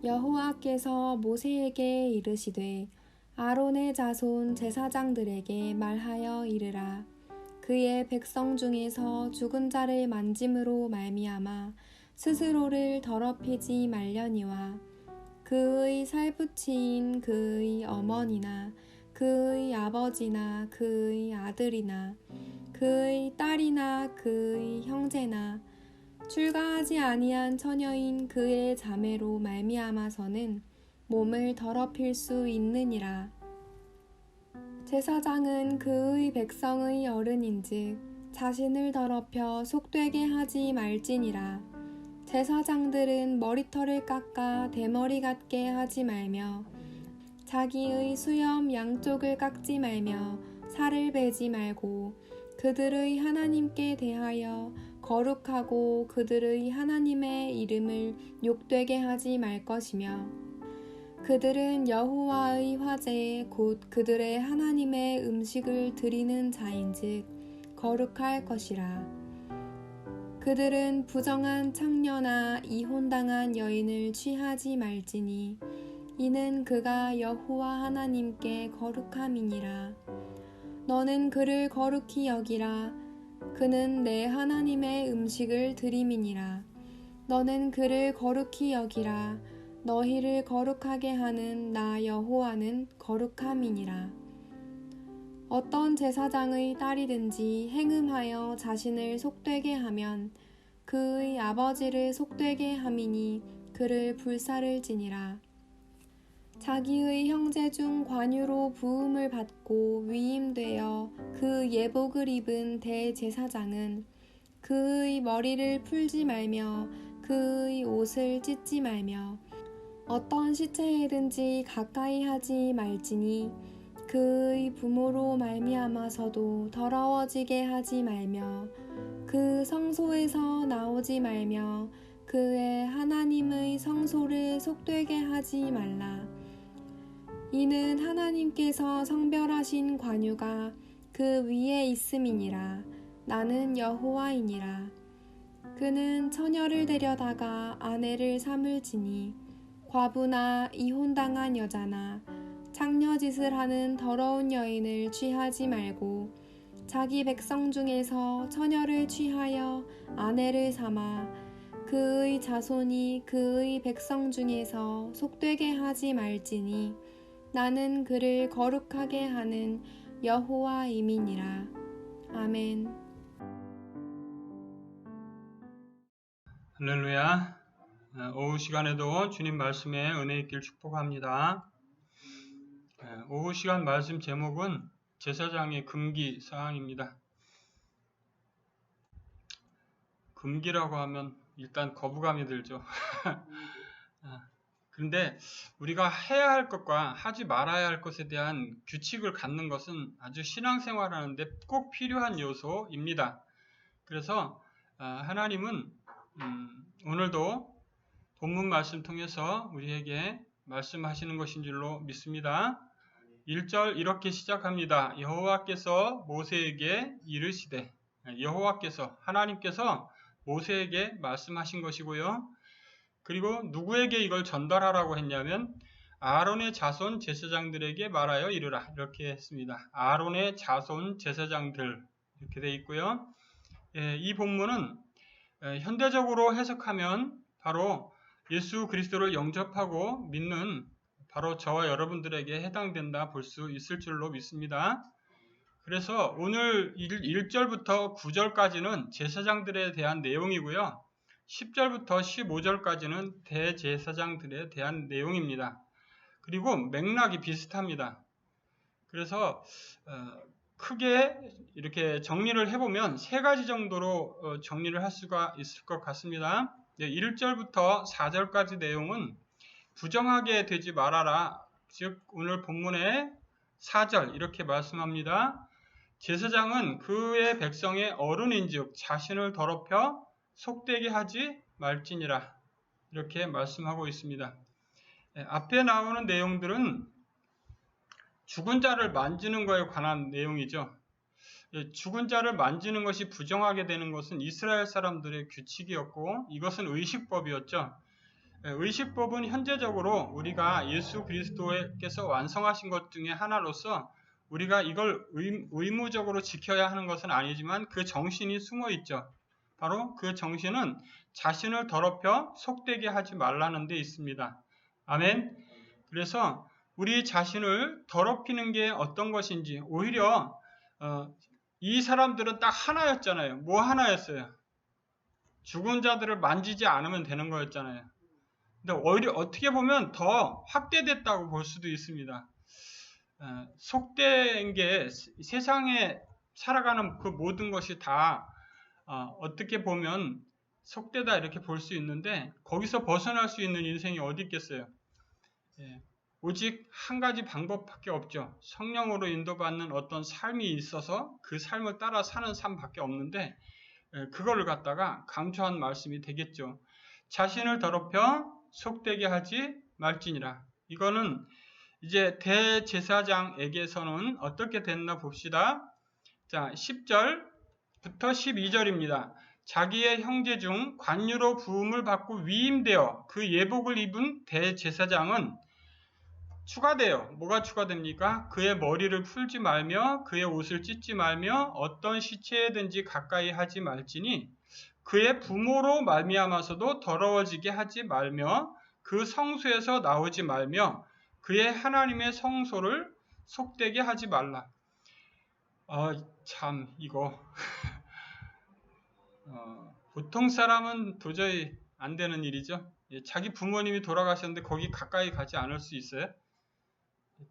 여호와께서 모세에게 이르시되 아론의 자손 제사장들에게 말하여 이르라. 그의 백성 중에서 죽은 자를 만짐으로 말미암아 스스로를 더럽히지 말려니와 그의 살부치인 그의 어머니나 그의 아버지나 그의 아들이나 그의 딸이나 그의 형제나 출가하지 아니한 처녀인 그의 자매로 말미암아서는 몸을 더럽힐 수 있느니라. 제사장은 그의 백성의 어른인즉 자신을 더럽혀 속되게 하지 말지니라. 제사장들은 머리털을 깎아 대머리 같게 하지 말며 자기의 수염 양쪽을 깎지 말며 살을 베지 말고 그들의 하나님께 대하여 거룩하고 그들의 하나님의 이름을 욕되게 하지 말 것이며 그들은 여호와의 화제에 곧 그들의 하나님의 음식을 드리는 자인즉 거룩할 것이라. 그들은 부정한 창녀나 이혼당한 여인을 취하지 말지니 이는 그가 여호와 하나님께 거룩함이니라. 너는 그를 거룩히 여기라. 그는 내 하나님의 음식을 드림이니라. 너는 그를 거룩히 여기라. 너희를 거룩하게 하는 나 여호와는 거룩함이니라. 어떤 제사장의 딸이든지 행음하여 자신을 속되게 하면 그의 아버지를 속되게 함이니 그를 불살을 지니라. 자기의 형제 중 관유로 부음을 받고 위임되어 그 예복을 입은 대제사장은 그의 머리를 풀지 말며 그의 옷을 찢지 말며 어떤 시체에든지 가까이 하지 말지니 그의 부모로 말미암아서도 더러워지게 하지 말며 그 성소에서 나오지 말며 그의 하나님의 성소를 속되게 하지 말라. 이는 하나님께서 성별하신 관유가 그 위에 있음이니라. 나는 여호와이니라. 그는 처녀를 데려다가 아내를 삼을지니 과부나 이혼당한 여자나 창녀짓을 하는 더러운 여인을 취하지 말고 자기 백성 중에서 처녀를 취하여 아내를 삼아 그의 자손이 그의 백성 중에서 속되게 하지 말지니 나는 그를 거룩하게 하는 여호와임이니라. 아멘. 할렐루야. 오후 시간에도 주님 말씀에 은혜 있길 축복합니다. 오후 시간 말씀 제목은 제사장의 금기 사항입니다. 금기라고 하면 일단 거부감이 들죠. 그런데 우리가 해야 할 것과 하지 말아야 할 것에 대한 규칙을 갖는 것은 아주 신앙생활하는데 꼭 필요한 요소입니다. 그래서 하나님은 오늘도 본문 말씀 통해서 우리에게 말씀하시는 것인 줄로 믿습니다. 1절 이렇게 시작합니다. 여호와께서 모세에게 이르시되, 여호와께서 하나님께서 모세에게 말씀하신 것이고요. 그리고 누구에게 이걸 전달하라고 했냐면 아론의 자손 제사장들에게 말하여 이르라 이렇게 했습니다. 아론의 자손 제사장들 이렇게 되어 있고요. 이 본문은 현대적으로 해석하면 바로 예수 그리스도를 영접하고 믿는 바로 저와 여러분들에게 해당된다 볼 수 있을 줄로 믿습니다. 그래서 오늘 1절부터 9절까지는 제사장들에 대한 내용이고요. 10절부터 15절까지는 대제사장들에 대한 내용입니다. 그리고 맥락이 비슷합니다. 그래서 크게 이렇게 정리를 해보면 세 가지 정도로 정리를 할 수가 있을 것 같습니다. 1절부터 4절까지 내용은 부정하게 되지 말아라. 즉 오늘 본문의 4절 이렇게 말씀합니다. 제사장은 그의 백성의 어른인즉 자신을 더럽혀 속되게 하지 말지니라 이렇게 말씀하고 있습니다. 앞에 나오는 내용들은 죽은 자를 만지는 것에 관한 내용이죠. 죽은 자를 만지는 것이 부정하게 되는 것은 이스라엘 사람들의 규칙이었고 이것은 의식법이었죠. 의식법은 현재적으로 우리가 예수 그리스도께서 완성하신 것 중에 하나로서 우리가 이걸 의무적으로 지켜야 하는 것은 아니지만 그 정신이 숨어 있죠. 바로 그 정신은 자신을 더럽혀 속되게 하지 말라는 데 있습니다. 아멘. 그래서 우리 자신을 더럽히는 게 어떤 것인지, 오히려 이 사람들은 딱 하나였잖아요. 뭐 하나였어요? 죽은 자들을 만지지 않으면 되는 거였잖아요. 근데 오히려 어떻게 보면 더 확대됐다고 볼 수도 있습니다. 속된 게 세상에 살아가는 그 모든 것이 다 어떻게 보면 속되다 이렇게 볼 수 있는데, 거기서 벗어날 수 있는 인생이 어디 있겠어요? 오직 한 가지 방법밖에 없죠. 성령으로 인도받는 어떤 삶이 있어서 그 삶을 따라 사는 삶밖에 없는데, 그거를 갖다가 강조한 말씀이 되겠죠. 자신을 더럽혀 속되게 하지 말지니라. 이거는 이제 대제사장에게서는 어떻게 됐나 봅시다. 자, 10절부터 12절입니다. 자기의 형제 중 관유로 부음을 받고 위임되어 그 예복을 입은 대제사장은 추가돼요. 뭐가 추가됩니까? 그의 머리를 풀지 말며 그의 옷을 찢지 말며 어떤 시체에든지 가까이 하지 말지니 그의 부모로 말미암아서도 더러워지게 하지 말며 그 성소에서 나오지 말며 그의 하나님의 성소를 속되게 하지 말라. 참 이거 보통 사람은 도저히 안 되는 일이죠. 자기 부모님이 돌아가셨는데 거기 가까이 가지 않을 수 있어요?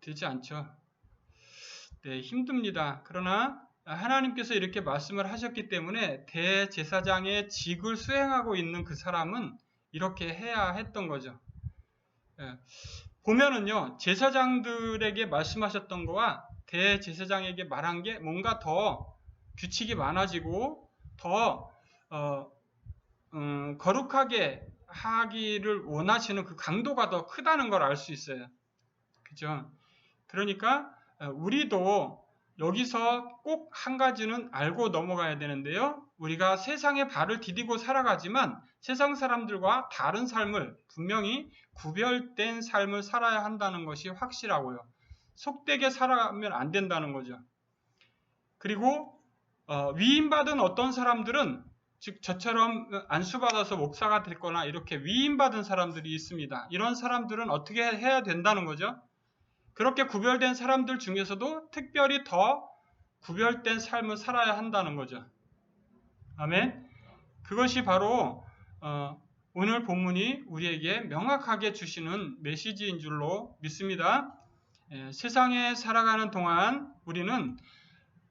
되지 않죠. 네, 힘듭니다. 그러나 하나님께서 이렇게 말씀을 하셨기 때문에 대제사장의 직을 수행하고 있는 그 사람은 이렇게 해야 했던 거죠. 보면은요, 제사장들에게 말씀하셨던 거와 대제사장에게 말한 게 뭔가 더 규칙이 많아지고 더 거룩하게 하기를 원하시는 그 강도가 더 크다는 걸 알 수 있어요. 그죠? 그러니까 우리도 여기서 꼭 한 가지는 알고 넘어가야 되는데요. 우리가 세상에 발을 디디고 살아가지만 세상 사람들과 다른 삶을, 분명히 구별된 삶을 살아야 한다는 것이 확실하고요. 속되게 살아가면 안 된다는 거죠. 그리고 위임받은 어떤 사람들은, 즉 저처럼 안수받아서 목사가 됐거나 이렇게 위임받은 사람들이 있습니다. 이런 사람들은 어떻게 해야 된다는 거죠? 그렇게 구별된 사람들 중에서도 특별히 더 구별된 삶을 살아야 한다는 거죠. 아멘. 그것이 바로 오늘 본문이 우리에게 명확하게 주시는 메시지인 줄로 믿습니다. 세상에 살아가는 동안 우리는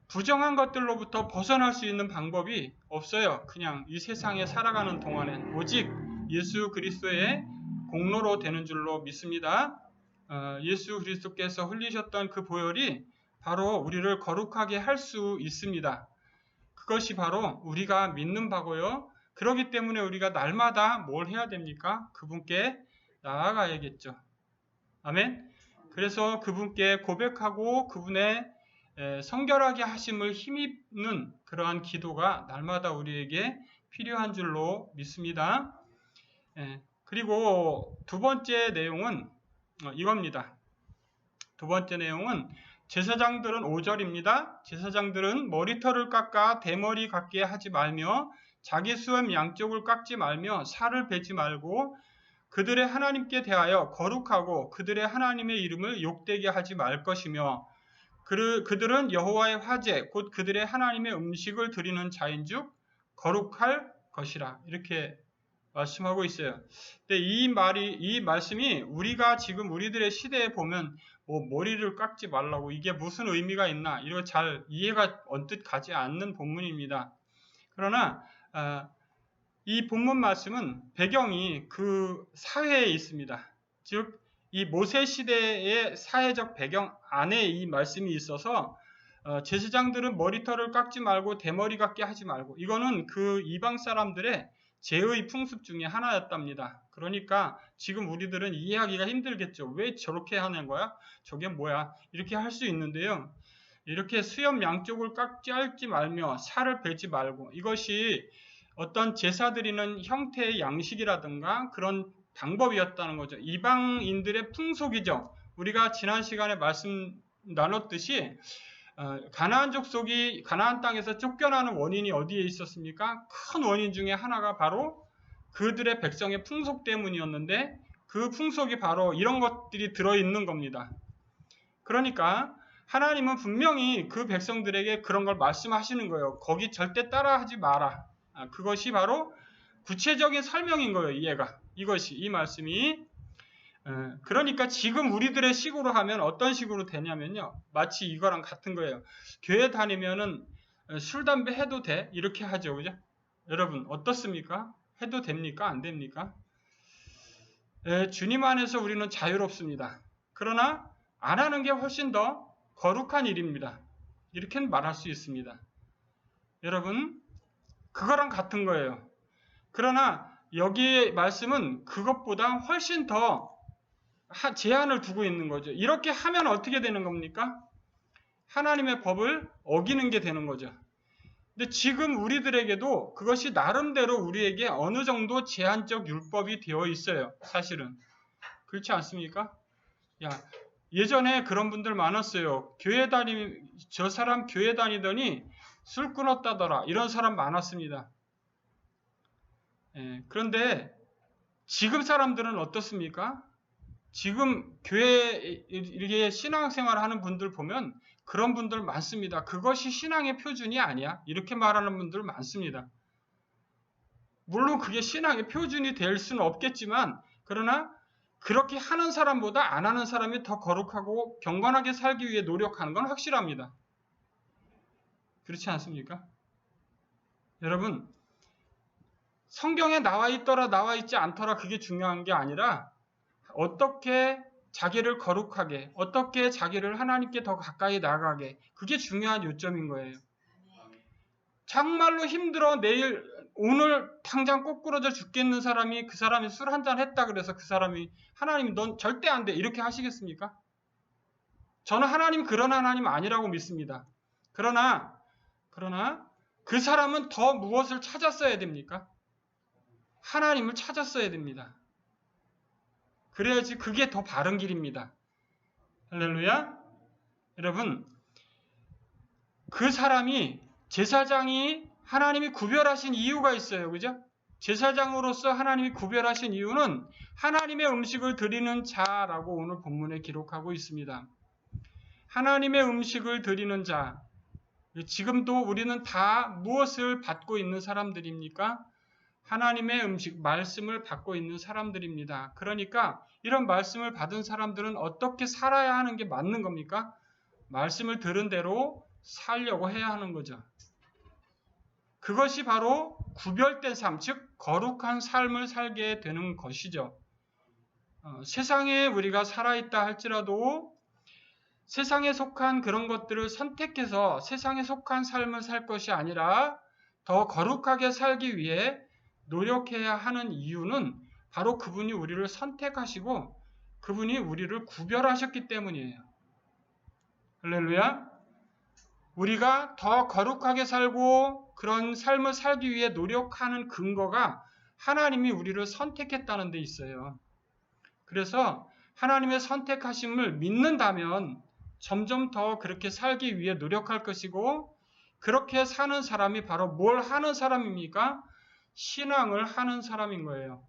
부정한 것들로부터 벗어날 수 있는 방법이 없어요. 그냥 이 세상에 살아가는 동안엔 오직 예수 그리스도의 공로로 되는 줄로 믿습니다. 예수 그리스도께서 흘리셨던 그 보혈이 바로 우리를 거룩하게 할 수 있습니다. 그것이 바로 우리가 믿는 바고요. 그렇기 때문에 우리가 날마다 뭘 해야 됩니까? 그분께 나아가야겠죠. 아멘. 그래서 그분께 고백하고 그분의 성결하게 하심을 힘입는 그러한 기도가 날마다 우리에게 필요한 줄로 믿습니다. 그리고 두 번째 내용은 이겁니다. 두 번째 내용은 제사장들은 5절입니다. 제사장들은 머리털을 깎아 대머리 같게 하지 말며 자기 수염 양쪽을 깎지 말며 살을 베지 말고 그들의 하나님께 대하여 거룩하고 그들의 하나님의 이름을 욕되게 하지 말 것이며 그들은 여호와의 화제 곧 그들의 하나님의 음식을 드리는 자인즉 거룩할 것이라. 이렇게 말씀하고 있어요. 근데 이 말씀이 우리가 지금 우리들의 시대에 보면 머리를 깎지 말라고 이게 무슨 의미가 있나 이거 잘 이해가 언뜻 가지 않는 본문입니다. 그러나 이 본문 말씀은 배경이 그 사회에 있습니다. 즉 이 모세 시대의 사회적 배경 안에 이 말씀이 있어서 제사장들은 머리털을 깎지 말고 대머리 같게 하지 말고, 이거는 그 이방 사람들의 제의 풍습 중에 하나였답니다. 그러니까 지금 우리들은 이해하기가 힘들겠죠. 왜 저렇게 하는 거야? 저게 뭐야? 이렇게 할 수 있는데요. 이렇게 수염 양쪽을 깎지 말며 살을 베지 말고, 이것이 어떤 제사 드리는 형태의 양식이라든가 그런 방법이었다는 거죠. 이방인들의 풍속이죠. 우리가 지난 시간에 말씀 나눴듯이 가나안 족속이 가나안 땅에서 쫓겨나는 원인이 어디에 있었습니까? 큰 원인 중에 하나가 바로 그들의 백성의 풍속 때문이었는데 그 풍속이 바로 이런 것들이 들어있는 겁니다. 그러니까 하나님은 분명히 그 백성들에게 그런 걸 말씀하시는 거예요. 거기 절대 따라하지 마라. 그것이 바로 구체적인 설명인 거예요. 이 말씀이. 그러니까 지금 우리들의 식으로 하면 어떤 식으로 되냐면요. 마치 이거랑 같은 거예요. 교회 다니면은 술, 담배 해도 돼? 이렇게 하죠. 그죠? 여러분, 어떻습니까? 해도 됩니까? 안 됩니까? 주님 안에서 우리는 자유롭습니다. 그러나 안 하는 게 훨씬 더 거룩한 일입니다. 이렇게는 말할 수 있습니다. 여러분, 그거랑 같은 거예요. 그러나 여기의 말씀은 그것보다 훨씬 더 제한을 두고 있는 거죠. 이렇게 하면 어떻게 되는 겁니까? 하나님의 법을 어기는 게 되는 거죠. 근데 지금 우리들에게도 그것이 나름대로 우리에게 어느 정도 제한적 율법이 되어 있어요. 사실은. 그렇지 않습니까? 예전에 그런 분들 많았어요. 저 사람 교회 다니더니 술 끊었다더라. 이런 사람 많았습니다. 그런데 지금 사람들은 어떻습니까? 지금 교회에 이렇게 신앙생활 하는 분들 보면 그런 분들 많습니다. 그것이 신앙의 표준이 아니야. 이렇게 말하는 분들 많습니다. 물론 그게 신앙의 표준이 될 수는 없겠지만 그러나 그렇게 하는 사람보다 안 하는 사람이 더 거룩하고 경건하게 살기 위해 노력하는 건 확실합니다. 그렇지 않습니까? 여러분, 성경에 나와 있더라 나와 있지 않더라 그게 중요한 게 아니라 어떻게 자기를 거룩하게, 어떻게 자기를 하나님께 더 가까이 나가게, 그게 중요한 요점인 거예요. 정말로 힘들어 오늘 당장 꼬꾸러져 죽겠는 사람이 그 사람이 술 한잔 했다 그래서 그 사람이 하나님 넌 절대 안 돼 이렇게 하시겠습니까? 저는 하나님 그런 하나님 아니라고 믿습니다. 그러나 그 사람은 더 무엇을 찾았어야 됩니까? 하나님을 찾았어야 됩니다. 그래야지 그게 더 바른 길입니다. 할렐루야. 여러분, 그 사람이 제사장이 하나님이 구별하신 이유가 있어요. 그죠? 제사장으로서 하나님이 구별하신 이유는 하나님의 음식을 드리는 자라고 오늘 본문에 기록하고 있습니다. 하나님의 음식을 드리는 자. 지금도 우리는 다 무엇을 받고 있는 사람들입니까? 하나님의 음식, 말씀을 받고 있는 사람들입니다. 그러니까 이런 말씀을 받은 사람들은 어떻게 살아야 하는 게 맞는 겁니까? 말씀을 들은 대로 살려고 해야 하는 거죠. 그것이 바로 구별된 삶, 즉 거룩한 삶을 살게 되는 것이죠. 세상에 우리가 살아있다 할지라도 세상에 속한 그런 것들을 선택해서 세상에 속한 삶을 살 것이 아니라 더 거룩하게 살기 위해 노력해야 하는 이유는 바로 그분이 우리를 선택하시고 그분이 우리를 구별하셨기 때문이에요. 할렐루야. 우리가 더 거룩하게 살고 그런 삶을 살기 위해 노력하는 근거가 하나님이 우리를 선택했다는 데 있어요. 그래서 하나님의 선택하심을 믿는다면 점점 더 그렇게 살기 위해 노력할 것이고 그렇게 사는 사람이 바로 뭘 하는 사람입니까? 신앙을 하는 사람인 거예요.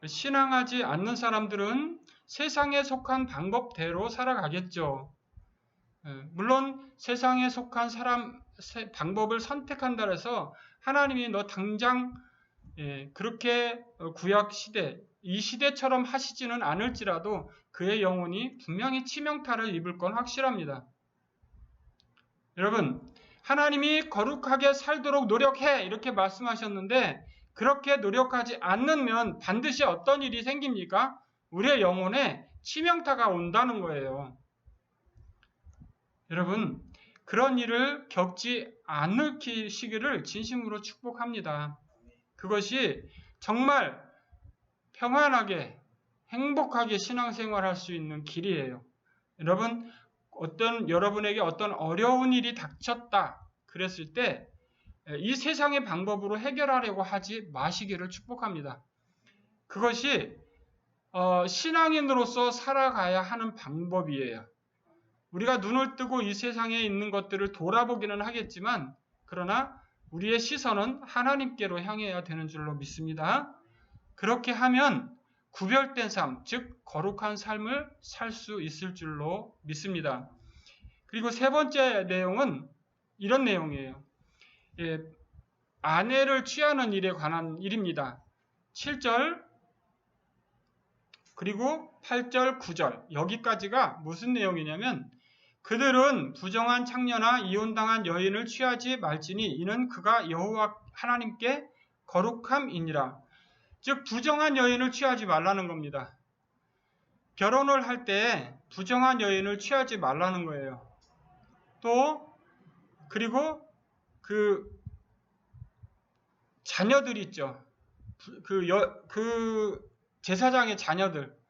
신앙하지 않는 사람들은 세상에 속한 방법대로 살아가겠죠. 물론 세상에 속한 방법을 선택한다 해서 하나님이 너 당장 그렇게 구약 시대, 이 시대처럼 하시지는 않을지라도 그의 영혼이 분명히 치명타를 입을 건 확실합니다. 여러분, 하나님이 거룩하게 살도록 노력해 이렇게 말씀하셨는데 그렇게 노력하지 않으면 반드시 어떤 일이 생깁니까? 우리의 영혼에 치명타가 온다는 거예요. 여러분, 그런 일을 겪지 않으시기를 진심으로 축복합니다. 그것이 정말 평안하게 행복하게 신앙생활할 수 있는 길이에요. 여러분에게 어떤 어려운 일이 닥쳤다 그랬을 때 이 세상의 방법으로 해결하려고 하지 마시기를 축복합니다. 그것이 신앙인으로서 살아가야 하는 방법이에요. 우리가 눈을 뜨고 이 세상에 있는 것들을 돌아보기는 하겠지만 그러나 우리의 시선은 하나님께로 향해야 되는 줄로 믿습니다. 그렇게 하면 구별된 삶, 즉 거룩한 삶을 살 수 있을 줄로 믿습니다. 그리고 세 번째 내용은 이런 내용이에요. 아내를 취하는 일에 관한 일입니다. 7절 그리고 8절, 9절 여기까지가 무슨 내용이냐면 그들은 부정한 창녀나 이혼당한 여인을 취하지 말지니 이는 그가 여호와 하나님께 거룩함이니라. 즉 부정한 여인을 취하지 말라는 겁니다. 결혼을 할 때 부정한 여인을 취하지 말라는 거예요. 또 그리고 그 자녀들 있죠. 그 제사장의 자녀들을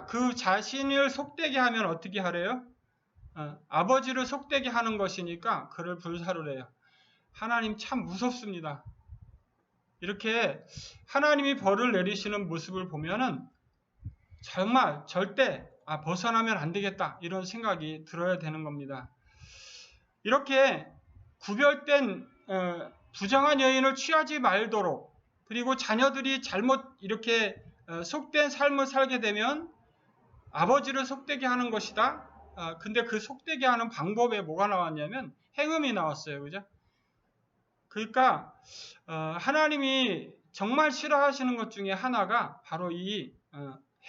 그 자신을 속되게 하면 어떻게 하래요? 아버지를 속되게 하는 것이니까 그를 불사르래요. 하나님 참 무섭습니다. 이렇게 하나님이 벌을 내리시는 모습을 보면은 정말 절대 벗어나면 안 되겠다 이런 생각이 들어야 되는 겁니다. 이렇게 구별된 부정한 여인을 취하지 말도록 그리고 자녀들이 잘못 이렇게 속된 삶을 살게 되면 아버지를 속되게 하는 것이다. 근데 그 속되게 하는 방법에 뭐가 나왔냐면 행음이 나왔어요. 그죠? 그러니까 하나님이 정말 싫어하시는 것 중에 하나가 바로 이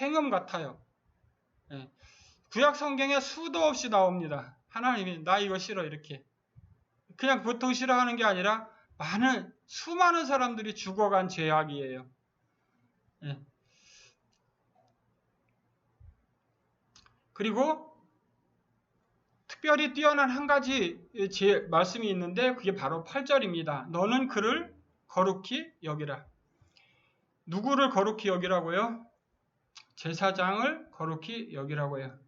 행음 같아요. 구약 성경에 수도 없이 나옵니다. 하나님이 나 이거 싫어 이렇게. 그냥 보통 싫어하는 게 아니라 수많은 사람들이 죽어간 죄악이에요. 그리고 특별히 뛰어난 한 가지 말씀이 있는데 그게 바로 8절입니다. 너는 그를 거룩히 여기라. 누구를 거룩히 여기라고요? 제사장을 거룩히 여기라고요.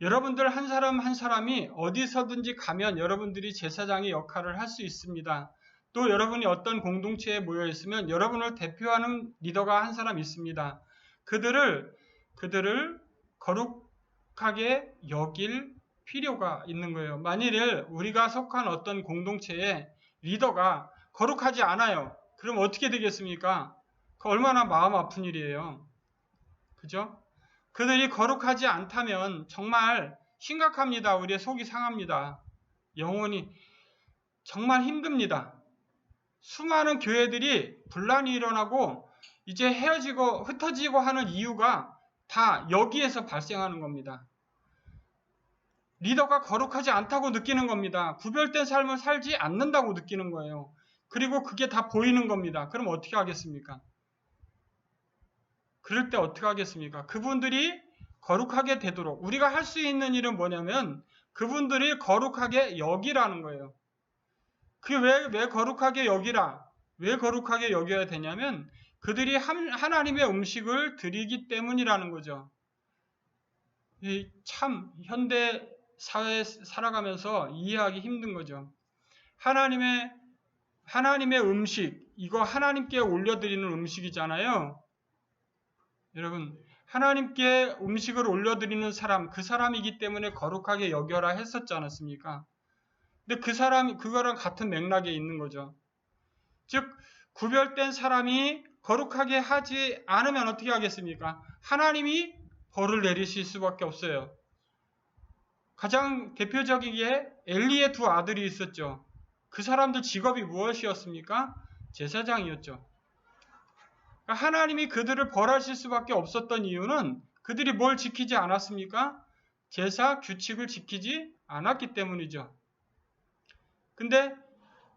여러분들 한 사람 한 사람이 어디서든지 가면 여러분들이 제사장의 역할을 할 수 있습니다. 또 여러분이 어떤 공동체에 모여 있으면 여러분을 대표하는 리더가 한 사람 있습니다. 그들을 거룩하게 여길 필요가 있는 거예요. 만일 우리가 속한 어떤 공동체에 리더가 거룩하지 않아요. 그럼 어떻게 되겠습니까? 그 얼마나 마음 아픈 일이에요. 그죠? 그들이 거룩하지 않다면 정말 심각합니다. 우리의 속이 상합니다. 영혼이 정말 힘듭니다. 수많은 교회들이 분란이 일어나고 이제 헤어지고 흩어지고 하는 이유가 다 여기에서 발생하는 겁니다. 리더가 거룩하지 않다고 느끼는 겁니다. 구별된 삶을 살지 않는다고 느끼는 거예요. 그리고 그게 다 보이는 겁니다. 그럼 어떻게 하겠습니까? 그럴 때 어떻게 하겠습니까? 그분들이 거룩하게 되도록 우리가 할 수 있는 일은 뭐냐면 그분들이 거룩하게 여기라는 거예요. 그게 왜 거룩하게 여기라? 왜 거룩하게 여겨야 되냐면 그들이 하나님의 음식을 드리기 때문이라는 거죠. 참 현대 사회에 살아가면서 이해하기 힘든 거죠. 하나님의 음식, 이거 하나님께 올려드리는 음식이잖아요. 여러분, 하나님께 음식을 올려드리는 사람, 그 사람이기 때문에 거룩하게 여겨라 했었지 않았습니까? 근데 그거랑 같은 맥락에 있는 거죠. 즉, 구별된 사람이 거룩하게 하지 않으면 어떻게 하겠습니까? 하나님이 벌을 내리실 수밖에 없어요. 가장 대표적이게 엘리의 두 아들이 있었죠. 그 사람들 직업이 무엇이었습니까? 제사장이었죠. 하나님이 그들을 벌하실 수밖에 없었던 이유는 그들이 뭘 지키지 않았습니까? 제사 규칙을 지키지 않았기 때문이죠. 근데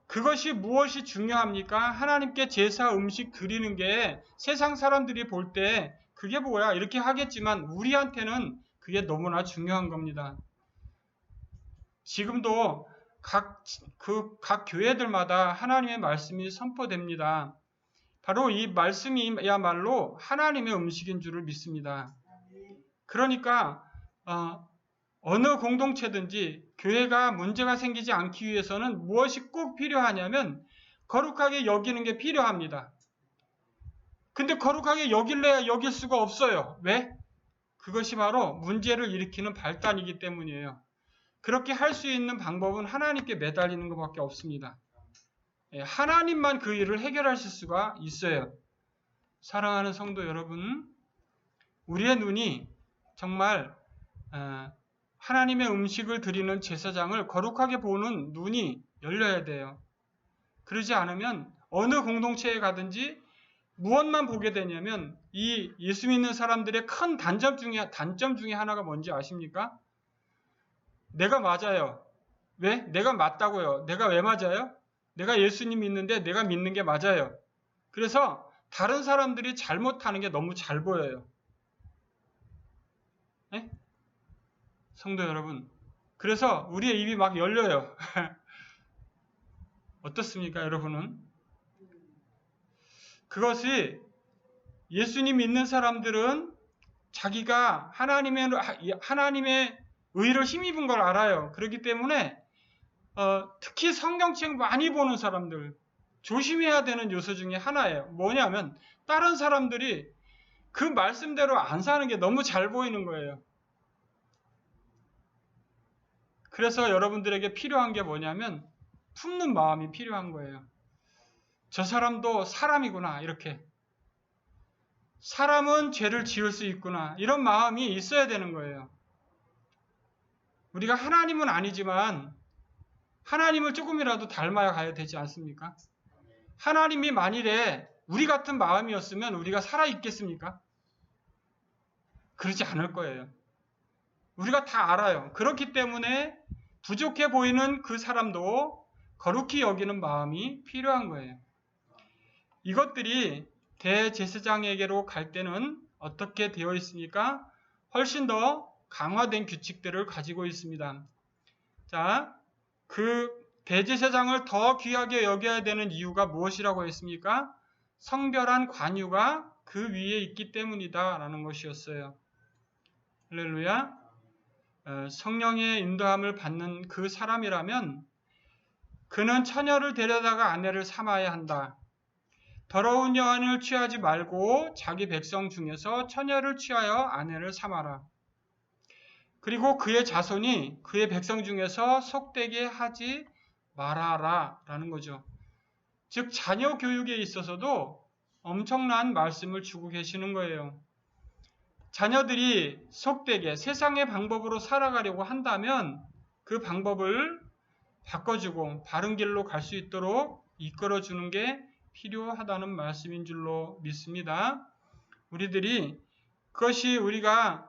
그것이 무엇이 중요합니까? 하나님께 제사 음식 드리는 게 세상 사람들이 볼 때 그게 뭐야? 이렇게 하겠지만 우리한테는 그게 너무나 중요한 겁니다. 지금도 각 교회들마다 하나님의 말씀이 선포됩니다. 바로 이 말씀이야말로 하나님의 음식인 줄을 믿습니다. 그러니까 어느 공동체든지 교회가 문제가 생기지 않기 위해서는 무엇이 꼭 필요하냐면 거룩하게 여기는 게 필요합니다. 근데 거룩하게 여길래야 여길 수가 없어요. 왜? 그것이 바로 문제를 일으키는 발단이기 때문이에요. 그렇게 할 수 있는 방법은 하나님께 매달리는 것밖에 없습니다. 하나님만 그 일을 해결하실 수가 있어요. 사랑하는 성도 여러분, 우리의 눈이 정말 하나님의 음식을 드리는 제사장을 거룩하게 보는 눈이 열려야 돼요. 그러지 않으면 어느 공동체에 가든지 무엇만 보게 되냐면 이 예수 믿는 사람들의 큰 단점 중에 하나가 뭔지 아십니까? 내가 맞아요. 왜? 내가 맞다고요. 내가 왜 맞아요? 내가 예수님 믿는데 내가 믿는 게 맞아요. 그래서 다른 사람들이 잘못하는 게 너무 잘 보여요. 네? 성도 여러분, 그래서 우리의 입이 막 열려요. 어떻습니까, 여러분은? 그것이 예수님 믿는 사람들은 자기가 하나님의 의를 힘입은 걸 알아요. 그렇기 때문에 특히 성경책 많이 보는 사람들 조심해야 되는 요소 중에 하나예요. 뭐냐면 다른 사람들이 그 말씀대로 안 사는 게 너무 잘 보이는 거예요. 그래서 여러분들에게 필요한 게 뭐냐면 품는 마음이 필요한 거예요. 저 사람도 사람이구나, 이렇게. 사람은 죄를 지을 수 있구나, 이런 마음이 있어야 되는 거예요. 우리가 하나님은 아니지만 하나님을 조금이라도 닮아야 가야 되지 않습니까? 하나님이 만일에 우리 같은 마음이었으면 우리가 살아있겠습니까? 그러지 않을 거예요. 우리가 다 알아요. 그렇기 때문에 부족해 보이는 그 사람도 거룩히 여기는 마음이 필요한 거예요. 이것들이 대제사장에게로 갈 때는 어떻게 되어 있습니까? 훨씬 더 강화된 규칙들을 가지고 있습니다. 자, 그 대제사장을 더 귀하게 여겨야 되는 이유가 무엇이라고 했습니까? 성별한 관유가 그 위에 있기 때문이다 라는 것이었어요. 할렐루야. 성령의 인도함을 받는 그 사람이라면 그는 처녀를 데려다가 아내를 삼아야 한다. 더러운 여인을 취하지 말고 자기 백성 중에서 처녀를 취하여 아내를 삼아라. 그리고 그의 자손이 그의 백성 중에서 속되게 하지 말아라 라는 거죠. 즉 자녀 교육에 있어서도 엄청난 말씀을 주고 계시는 거예요. 자녀들이 속되게 세상의 방법으로 살아가려고 한다면 그 방법을 바꿔주고 바른 길로 갈 수 있도록 이끌어주는 게 필요하다는 말씀인 줄로 믿습니다. 우리들이 그것이 우리가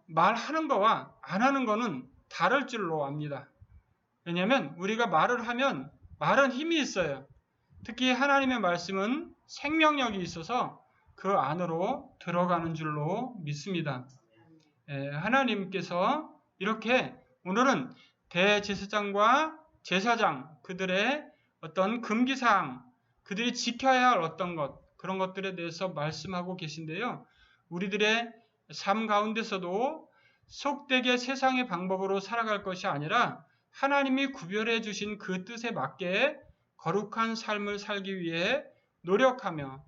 말하는 거와 안 하는 거는 다를 줄로 압니다. 왜냐하면 우리가 말을 하면 말은 힘이 있어요. 특히 하나님의 말씀은 생명력이 있어서 그 안으로 들어가는 줄로 믿습니다. 하나님께서 이렇게 오늘은 대제사장과 제사장 그들의 어떤 금기사항, 그들이 지켜야 할 어떤 것, 그런 것들에 대해서 말씀하고 계신데요. 우리들의 삶 가운데서도 속되게 세상의 방법으로 살아갈 것이 아니라 하나님이 구별해 주신 그 뜻에 맞게 거룩한 삶을 살기 위해 노력하며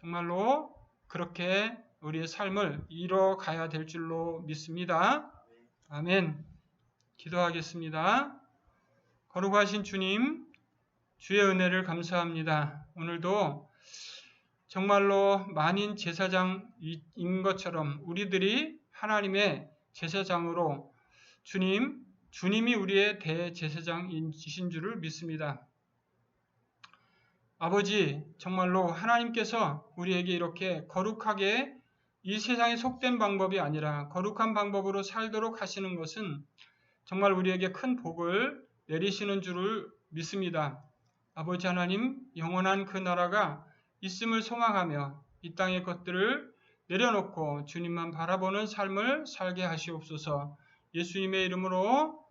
정말로 그렇게 우리의 삶을 이뤄가야 될 줄로 믿습니다. 아멘. 기도하겠습니다. 거룩하신 주님, 주의 은혜를 감사합니다. 오늘도 정말로 만인 제사장인 것처럼 우리들이 하나님의 제사장으로 주님이 우리의 대제사장이신 줄을 믿습니다. 아버지, 정말로 하나님께서 우리에게 이렇게 거룩하게 이 세상에 속된 방법이 아니라 거룩한 방법으로 살도록 하시는 것은 정말 우리에게 큰 복을 내리시는 줄을 믿습니다. 아버지 하나님, 영원한 그 나라가 있음을 소망하며 이 땅의 것들을 내려놓고 주님만 바라보는 삶을 살게 하시옵소서. 예수님의 이름으로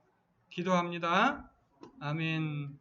기도합니다. 아멘.